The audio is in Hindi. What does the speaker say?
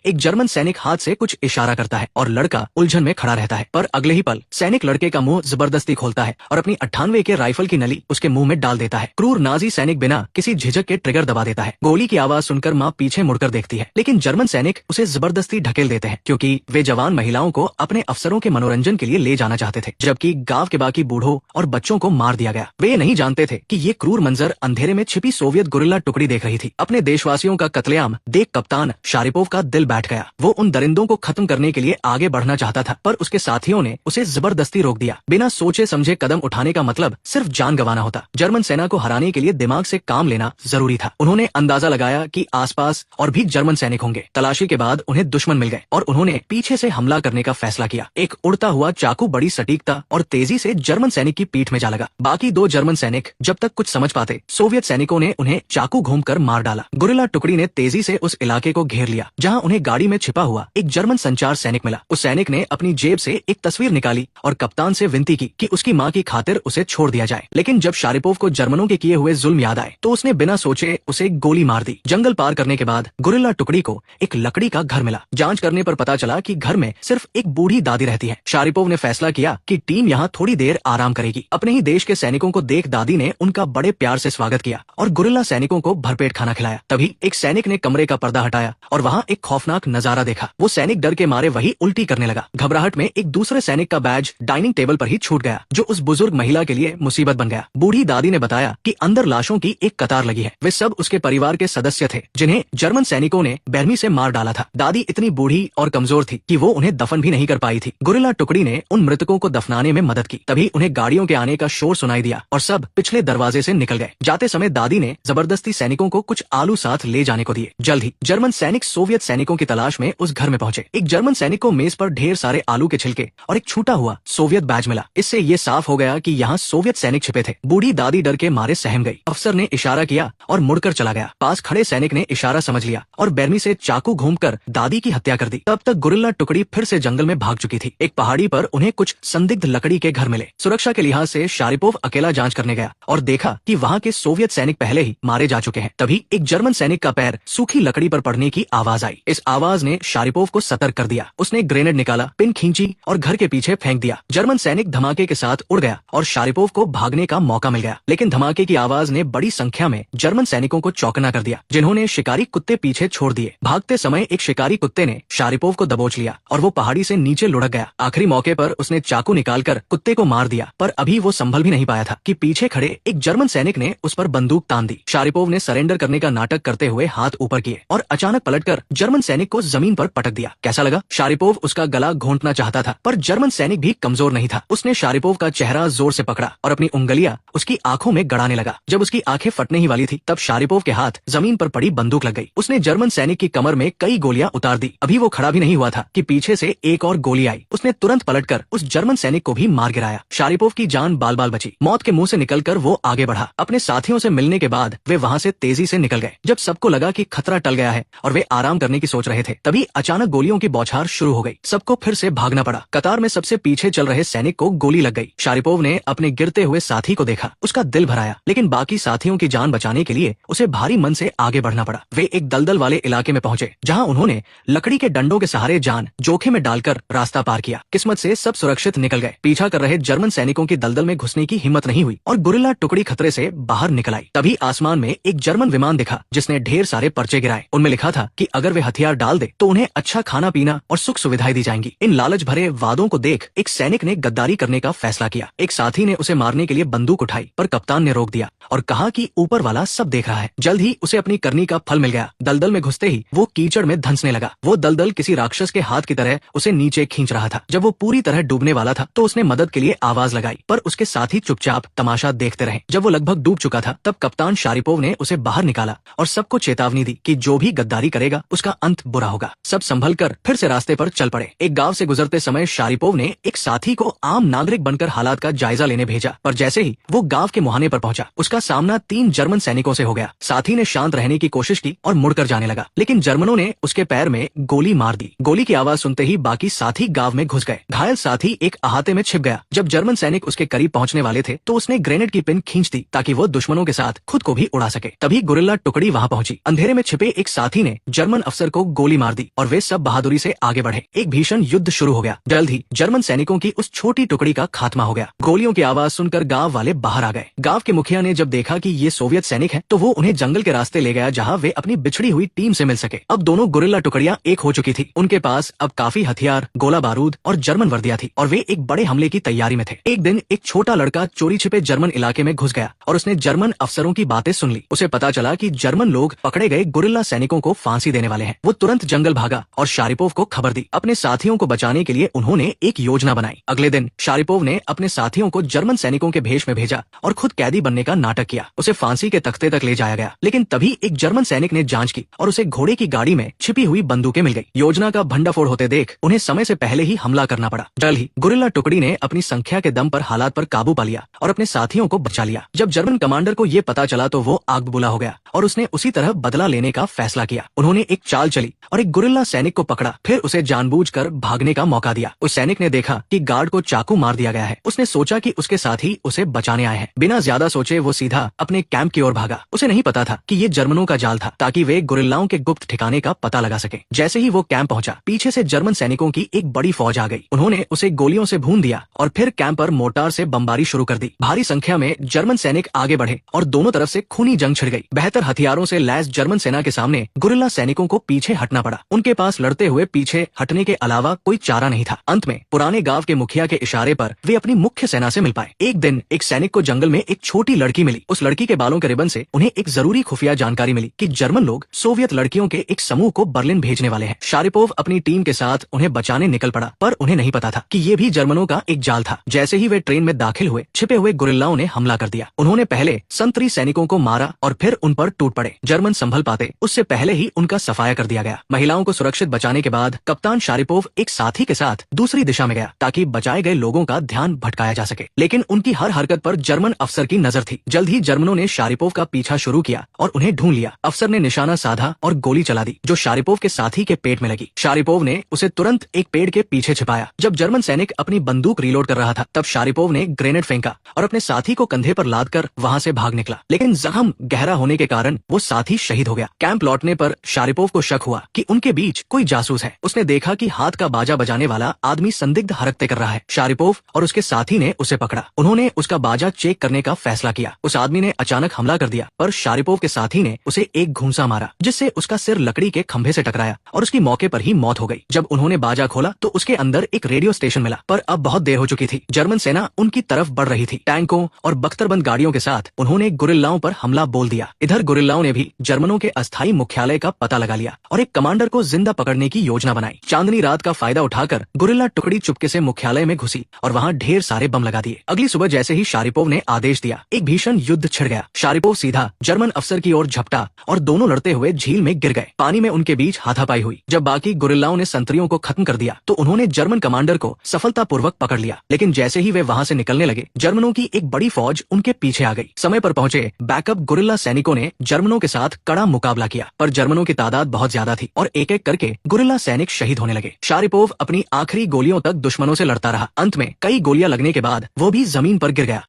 एक जर्मन सैनिक हाथ से कुछ इशारा करता है और लड़का उलझन में खड़ा रहता है, पर अगले ही पल सैनिक लड़के का मुंह जबरदस्ती खोलता है और अपनी 98 के राइफल की नली उसके मुंह में डाल देता है। क्रूर नाजी सैनिक बिना किसी झिझक के ट्रिगर दबा देता है। गोली की आवाज सुनकर माँ पीछे मुड़कर देखती है, लेकिन जर्मन सैनिक उसे जबरदस्ती ढकेल देते हैं क्योंकि वे जवान महिलाओं को अपने अफसरों के मनोरंजन के लिए ले जाना चाहते थे, जबकि गांव के बाकी बूढ़ों और बच्चों को मार दिया गया। वे नहीं जानते थे कि ये क्रूर मंजर अंधेरे में छिपी सोवियत गुरिल्ला टुकड़ी देख रही थी। अपने देशवासियों का कत्लेआम देख कप्तान शारिपोव का दिल बैठ गया। वो उन दरिंदों को खत्म करने के लिए आगे बढ़ना चाहता था, पर उसके साथियों ने उसे जबरदस्ती रोक दिया। बिना सोचे समझे कदम उठाने का मतलब सिर्फ जान गंवाना होता। जर्मन सेना को हराने के लिए दिमाग से काम लेना जरूरी था। उन्होंने अंदाजा लगाया कि आसपास और भी जर्मन सैनिक होंगे। तलाशी के बाद उन्हें दुश्मन मिल गए और उन्होंने पीछे से हमला करने का फैसला किया। एक उड़ता हुआ चाकू बड़ी सटीकता और तेजी से जर्मन सैनिक की पीठ में जा लगा। बाकी दो जर्मन सैनिक जब तक कुछ समझ पाते, सोवियत सैनिकों ने उन्हें चाकू घूमकर मार डाला। गुरिल्ला टुकड़ी ने तेजी से उस इलाके को घेर लिया जहां उन्हें गाड़ी में छिपा हुआ एक जर्मन संचार सैनिक मिला। उस सैनिक ने अपनी जेब से एक तस्वीर निकाली और कप्तान से विनती की कि उसकी मां की खातिर उसे छोड़ दिया जाए। लेकिन जब शारिपोव को जर्मनों के किए हुए जुल्म याद आए तो उसने बिना सोचे उसे गोली मार दी। जंगल पार करने के बाद गुरिल्ला टुकड़ी को एक लकड़ी का घर मिला। जांच करने पर पता चला कि घर में सिर्फ एक बूढ़ी दादी रहती है। शारिपोव ने फैसला किया कि टीम यहाँ थोड़ी देर आराम करेगी। अपने ही देश के सैनिकों को देख दादी ने उनका बड़े प्यार से स्वागत किया और गुरिल्ला सैनिकों को भरपेट खाना खिलाया। तभी एक सैनिक ने कमरे का पर्दा हटाया और वहाँ एक खौफनाक नजारा देखा। वो सैनिक डर के मारे वही उल्टी करने लगा। घबराहट में एक दूसरे सैनिक का बैज डाइनिंग टेबल पर ही छूट गया, जो उस बुजुर्ग महिला के लिए मुसीबत बन गया। बूढ़ी दादी ने बताया कि अंदर लाशों की एक कतार लगी है। वे सब उसके परिवार के सदस्य थे जिन्हें जर्मन सैनिकों ने बेरहमी से मार डाला था। दादी इतनी बूढ़ी और कमजोर थी कि वो उन्हें दफन भी नहीं कर पाई थी। गुरिल्ला टुकड़ी ने उन मृतकों को दफनाने में मदद की। तभी उन्हें गाड़ियों के आने का शोर सुनाई दिया और सब पिछले दरवाजे से निकल गए। जाते समय दादी ने जबरदस्ती सैनिकों को कुछ आलू साथ ले जाने को दिए। जल्द ही जर्मन सैनिक सोवियत सैनिकों की तलाश में उस घर में पहुंचे। एक जर्मन सैनिक को मेज पर ढेर सारे आलू के छिलके और एक छूटा हुआ सोवियत बैज मिला। इससे ये साफ हो गया कि यहाँ सोवियत सैनिक छिपे थे। बूढ़ी दादी डर के मारे सहम गई। अफसर ने इशारा किया और मुड़कर चला गया। पास खड़े सैनिक ने इशारा समझ लिया और बेरहमी से चाकू घूमकर दादी की हत्या कर दी। तब तक गुरिल्ला टुकड़ी फिर से जंगल में भाग चुकी थी। एक पहाड़ी पर उन्हें कुछ संदिग्ध लकड़ी के घर मिले। सुरक्षा के लिहाज से शारिपोव अकेला जांच करने गया और देखा कि वहाँ के सोवियत सैनिक पहले ही मारे जा चुके हैं। तभी एक जर्मन सैनिक का पैर सूखी लकड़ी पर पड़ने की आवाज आई। इस आवाज ने शारिपोव को सतर्क कर दिया। उसने ग्रेनेड निकाला, पिन खींची और घर के पीछे फेंक दिया। जर्मन सैनिक धमाके के साथ उड़ गया और शारिपोव को भागने का मौका मिल गया। लेकिन धमाके की आवाज ने बड़ी संख्या में जर्मन सैनिकों को चौकना कर दिया, जिन्होंने शिकारी कुत्ते पीछे छोड़ दिए। भागते समय एक शिकारी कुत्ते ने शारिपोव को दबोच लिया और वो पहाड़ी से नीचे लुढ़क गया। आखिरी मौके पर उसने चाकू निकालकर कुत्ते को मार दिया, पर अभी वो संभल भी नहीं पाया था कि पीछे खड़े एक जर्मन सैनिक ने उस पर बंदूक तान दी। शारिपोव ने सरेंडर करने का नाटक करते हुए हाथ ऊपर किए और अचानक पलटकर जर्मन सैनिक को जमीन पर पटक दिया। कैसा लगा? शारिपोव उसका गला घोंटना चाहता था, पर जर्मन सैनिक भी कमजोर नहीं था। उसने शारिपोव का चेहरा जोर से पकड़ा और अपनी उंगलियां उसकी आंखों में गड़ाने लगा। जब उसकी आंखें फटने ही वाली थी, तब शारिपोव के हाथ जमीन पर पड़ी बंदूक लग गई। उसने जर्मन सैनिक की कमर में कई गोलियां उतार दी। अभी वो खड़ा भी नहीं हुआ था कि पीछे से एक और गोली आई। उसने तुरंत पलटकर उस जर्मन सैनिक को भी मार गिराया। शारिपोव की जान बाल बाल बची। मौत के मुंह से निकलकर वो आगे बढ़ा। अपने साथियों से मिलने के बाद वे वहां से तेजी से निकल गए। जब सबको लगा कि खतरा टल गया है और वे आराम करने की सोच रहे थे, तभी अचानक गोलियों की बौछार शुरू हो गई। सबको फिर से भागना पड़ा। कतार में सबसे पीछे चल रहे सैनिक को गोली लग गई। शारिपोव ने अपने गिरते हुए साथी को देखा। उसका दिल भर आया, लेकिन बाकी साथियों की जान बचाने के लिए उसे भारी मन से आगे बढ़ना पड़ा। वे एक दलदल वाले इलाके में पहुंचे, जहां उन्होंने लकड़ी के डंडों के सहारे जान जोखिम में डालकर रास्ता पार किया। किस्मत से सब सुरक्षित निकल गए। पीछा कर रहे जर्मन सैनिकों की दलदल में घुसने की हिम्मत नहीं हुई और गुरिल्ला टुकड़ी खतरे से बाहर निकल आई। तभी आसमान में एक जर्मन विमान दिखा, जिसने ढेर सारे पर्चे गिराए। उनमें लिखा था कि अगर वे हथियार डाल दे तो उन्हें अच्छा खाना पीना और सुख सुविधाएं दी जाएंगी। इन लालच भरे वादों को देख एक सैनिक ने गद्दारी करने का फैसला किया। एक साथी ने उसे मारने के लिए बंदूक उठाई, पर कप्तान ने रोक दिया और कहा कि ऊपर वाला सब देख रहा है। जल्द ही उसे अपनी करनी का फल मिल गया। दलदल में घुसते ही वो कीचड़ में धंसने लगा। वो दलदल किसी राक्षस के हाथ की तरह उसे नीचे खींच रहा था। जब वो पूरी तरह डूबने वाला था तो उसने मदद के लिए आवाज लगाई, पर उसके साथी चुपचाप तमाशा देखते रहे। जब वो लगभग डूब चुका था, तब कप्तान शारिपोव ने उसे बाहर निकाला और सबको चेतावनी दी कि जो भी गद्दारी करेगा उसका अंत बुरा होगा। सब संभल कर फिर से रास्ते पर चल पड़े। एक गांव से गुजरते समय शारिपोव ने एक साथी को आम नागरिक बनकर हालात का जायजा लेने भेजा, पर जैसे ही वो गांव के मुहाने पर पहुंचा, उसका सामना 3 जर्मन सैनिकों से हो गया। साथी ने शांत रहने की कोशिश की और मुड़कर जाने लगा, लेकिन जर्मनों ने उसके पैर में गोली मार दी। गोली की आवाज सुनते ही बाकी साथी गांव में घुस गए। घायल साथी एक अहाते में छिप गया। जब जर्मन सैनिक उसके करीब पहुंचने वाले थे, तो उसने ग्रेनेड की पिन खींच दी ताकि वो दुश्मनों के साथ खुद को भी उड़ा सके। तभी गुरिल्ला टुकड़ी वहां पहुंची। अंधेरे में छिपे एक साथी ने जर्मन अफसर को गोली मार दी और वे सब बहादुरी से आगे बढ़े। एक भीषण युद्ध शुरू हो गया। जल्द ही जर्मन सैनिकों की उस छोटी टुकड़ी का खात्मा हो गया। गोलियों की आवाज सुनकर गांव वाले बाहर आ गए। गांव के मुखिया ने जब देखा कि ये सोवियत सैनिक हैं, तो वो उन्हें जंगल के रास्ते ले गया जहां वे अपनी बिछड़ी हुई टीम से मिल सके। अब दोनों गुरिल्ला टुकड़ियां एक हो चुकी थी। उनके पास अब काफी हथियार, गोला बारूद और जर्मन वर्दियां थी और वे एक बड़े हमले की तैयारी में थे। एक दिन एक छोटा लड़का चोरी छिपे जर्मन इलाके में घुस गया और उसने जर्मन अफसरों की बातें सुन ली। उसे पता चला कि जर्मन लोग पकड़े गए गुरिल्ला सैनिकों को फांसी देने वाले हैं। वो तुरंत जंगल भागा और शारिपोव को खबर दी। अपने साथियों को बचाने के लिए उन्होंने एक योजना बनाई। अगले दिन शारिपोव ने अपने साथियों को जर्मन सैनिकों के भेष में भेजा और खुद कैदी बनने का नाटक किया। उसे फांसी के तख्ते तक ले जाया गया, लेकिन तभी एक जर्मन सैनिक ने जांच की और उसे घोड़े की गाड़ी में छिपी हुई बंदूकें मिल गई। योजना का भंडाफोड़ होते देख उन्हें समय से पहले ही हमला करना पड़ा। जल्द ही गुरिल्ला टुकड़ी ने अपनी संख्या के दम पर हालात पर काबू पा लिया और अपने साथियों को बचा लिया। जब जर्मन कमांडर को ये पता चला तो वो आग बबूला हो गया और उसने उसी तरह बदला लेने का फैसला किया। उन्होंने एक चाल चली और एक गुरिल्ला सैनिक को पकड़ा, फिर उसे जानबूझकर भागने का मौका दिया। उस सैनिक ने देखा कि गार्ड को चाकू मार दिया गया है। उसने सोचा कि उसके साथी उसे बचाने आए हैं। बिना ज्यादा सोचे वो सीधा अपने कैंप की ओर भागा। उसे नहीं पता था कि ये जर्मनों का जाल था, ताकि वे गुरिल्लाओं के गुप्त ठिकाने का पता लगा सके। जैसे ही वो कैंप पहुंचा, पीछे से जर्मन सैनिकों की एक बड़ी फौज आ गई। उन्होंने उसे गोलियों से भून दिया और फिर कैंप पर मोर्टार से बमबारी शुरू कर दी। भारी संख्या में जर्मन सैनिक आगे बढ़े और दोनों तरफ से खूनी जंग छिड़ गई। बेहतर हथियारों से लैस जर्मन सेना के सामने गुरिल्ला सैनिकों को पीछे हटना पड़ा। उनके पास लड़ते हुए पीछे हटने के अलावा कोई चारा नहीं था। अंत में पुराने गांव के मुखिया के इशारे पर वे अपनी मुख्य सेना से मिल पाए। एक दिन एक सैनिक को जंगल में एक छोटी लड़की मिली। उस लड़की के बालों के रिबन से उन्हें एक जरूरी खुफिया जानकारी मिली कि जर्मन लोग सोवियत लड़कियों के एक समूह को बर्लिन भेजने वाले हैं। शारिपोव अपनी टीम के साथ उन्हें बचाने निकल पड़ा, पर उन्हें नहीं पता था कि ये भी जर्मनों का एक जाल था। जैसे ही वे ट्रेन में दाखिल हुए, छिपे हुए गुरिल्लाओं ने हमला कर दिया। उन्होंने पहले संतरी सैनिकों को मारा और फिर उन पर टूट पड़े। जर्मन संभल पाते उससे पहले ही उनका सफाया कर दिया गया। महिलाओं को सुरक्षित बचाने के बाद कप्तान शारिपोव एक साथी के साथ दूसरी दिशा में गया ताकि बचाए गए लोगों का ध्यान भटकाया जा सके, लेकिन उनकी हर हरकत पर जर्मन अफसर की नजर थी। जल्द ही जर्मनों ने शारिपोव का पीछा शुरू किया और उन्हें ढूंढ लिया। अफसर ने निशाना साधा और गोली चला दी, जो शारिपोव के साथी के पेट में लगी। शारिपोव ने उसे तुरंत एक पेड़ के पीछे छिपाया। जब जर्मन सैनिक अपनी बंदूक रीलोड कर रहा था, तब शारिपोव ने ग्रेनेड फेंका और अपने साथी को कंधे पर लादकर वहां से भाग निकला, लेकिन जख्म गहरा होने के कारण वो साथी शहीद हो गया। कैंप लौटने पर शारिपोव को शक हुआ कि उनके बीच कोई जासूस है। उसने देखा कि हाथ का बाजा बजाने वाला आदमी संदिग्ध हरकतें कर रहा है। शारिपोव और उसके साथी ने उसे पकड़ा। उन्होंने उसका बाजा चेक करने का फैसला किया। उस आदमी ने अचानक हमला कर दिया, पर शारिपोव के साथी ने उसे एक घूंसा मारा, जिससे उसका सिर लकड़ी के खंभे से टकराया और उसकी मौके पर ही मौत हो गई। जब उन्होंने बाजा खोला तो उसके अंदर एक रेडियो स्टेशन मिला, पर अब बहुत देर हो चुकी थी। जर्मन सेना उनकी तरफ बढ़ रही थी। टैंकों और बख्तरबंद गाड़ियों के साथ उन्होंने गुरिल्लाओं पर हमला बोल दिया। इधर गुरिल्लाओं ने भी जर्मनों के अस्थायी मुख्यालय का पता लगा लिया और एक कमांडर को जिंदा पकड़ने की योजना बनाई। चांदनी रात का फायदा उठाकर गुरिल्ला टुकड़ी चुपके से मुख्यालय में घुसी और वहां ढेर सारे बम लगा दिए। अगली सुबह जैसे ही शारिपोव ने आदेश दिया, एक भीषण युद्ध छिड़ गया। शारिपोव सीधा जर्मन अफसर की ओर झपटा और दोनों लड़ते हुए झील में गिर गए। पानी में उनके बीच हाथापाई हुई। जब बाकी गुरिल्लाओं ने संतरियों को खत्म कर दिया तो उन्होंने जर्मन कमांडर को सफलतापूर्वक पकड़ लिया, लेकिन जैसे ही वे वहां से निकलने लगे, जर्मनों की एक बड़ी फौज उनके पीछे आ गई। समय पर पहुंचे बैकअप गुरिल्ला सैनिकों ने जर्मनों के साथ कड़ा मुकाबला किया, पर जर्मनों की तादाद बहुत ज्यादा थी और एक एक करके गुरिल्ला सैनिक शहीद होने लगे। शारिपोव अपनी आखिरी गोलियों तक दुश्मनों से लड़ता रहा। अंत में कई गोलियां लगने के बाद वो भी जमीन पर गिर गया।